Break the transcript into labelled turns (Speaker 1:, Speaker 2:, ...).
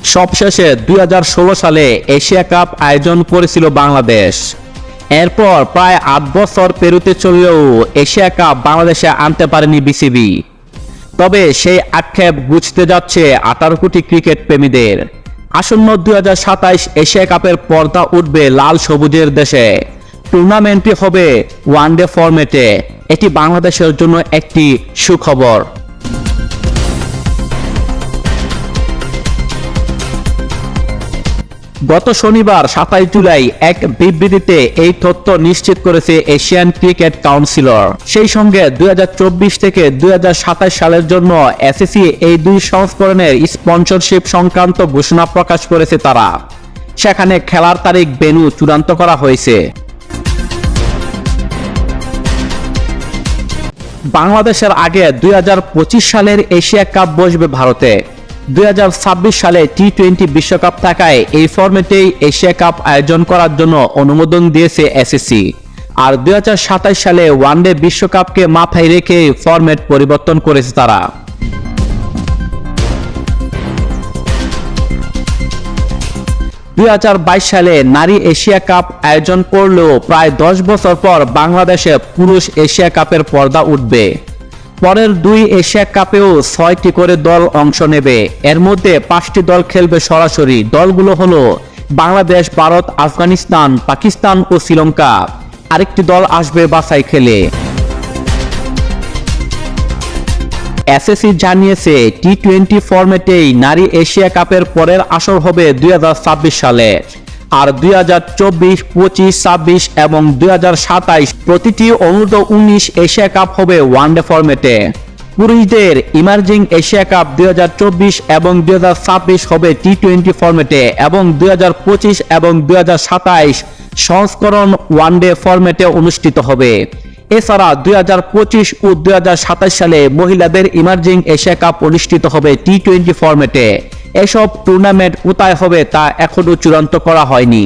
Speaker 1: সবশেষে 2016 সালে Asia cup আয়োজন করেছিল বাংলাদেশ। এরপর প্রায় 8 বছর পেরোতে চলেও এশিয়া কাপ বাংলাদেশে আনতে পারেনি বিসিবি। তবে সেই আক্ষেপ ঘুচতে যাচ্ছে 18 কোটি ক্রিকেট প্রেমীদের। আসন্ন 2027 এশিয়া কাপের পর্দা উঠবে লাল সবুজের দেশে। টুর্নামেন্টটি হবে ওয়ানডে ফরম্যাটে। এটি বাংলাদেশের জন্য একটি সুখবর। গত শনিবার 27 জুলাই এক বিবৃতিতে এই তথ্য নিশ্চিত করেছে এশিয়ান ক্রিকেট কাউন্সিলর। সেই সঙ্গে 2024 থেকে 2027 সালের জন্য এসিসি এই দুই সংস্করণের স্পন্সরশিপ সংক্রান্ত ঘোষণা প্রকাশ করেছে তারা। সেখানে খেলার তারিখ, ভেন্যু চূড়ান্ত করা হয়েছে। বাংলাদেশের আগে 2025 সালের এশিয়া কাপ বসবে ভারতে। 2026 সালে টি-20 বিশ্বকাপ থাকায় এই ফরম্যাটেই এশিয়া কাপ আয়োজন করার জন্য অনুমোদন দিয়েছে এসিসি। আর 2027 সালে ওয়ানডে বিশ্বকাপকে মাথায় রেখে ফরম্যাট পরিবর্তন করেছে তারা। সালে নারী এশিয়া কাপ আয়োজন করলেও প্রায় 10 বছর পর বাংলাদেশে পুরুষ এশিয়া কাপের পর্দা উঠবে। পরের 2 এশিয়া কাপেও 6টি করে দল অংশ নেবে। এর মধ্যে 5টি দল খেলবে সরাসরি। দলগুলো হলো বাংলাদেশ, ভারত, আফগানিস্তান, পাকিস্তান ও শ্রীলঙ্কা। আরেকটি দল আসবে বাছাই খেলে। এসএসসি জানিয়েছে টি-20 ফরম্যাটেই নারী এশিয়া কাপের পরের আসর হবে 2026 সালে। আর 2024, 25, 26 এবং 2027 প্রতিটি অনূর্ধ্ব-19 এশিয়া কাপ হবে ওয়ানডে ফরম্যাটে। পুরুষদের ইমার্জিং এশিয়া কাপ 2024 এবং 2026 হবে টি-20 ফরম্যাটে এবং 2025 এবং 2027 সংস্করণ ওয়ানডে ফরম্যাটে অনুষ্ঠিত হবে। এছাড়া 2025 ও 2027 সালে মহিলাদের ইমার্জিং এশিয়া কাপ অনুষ্ঠিত হবে টি-20 ফরম্যাটে। এসব টুর্নামেন্ট কোথায় হবে তা এখনো চূড়ান্ত করা হয়নি।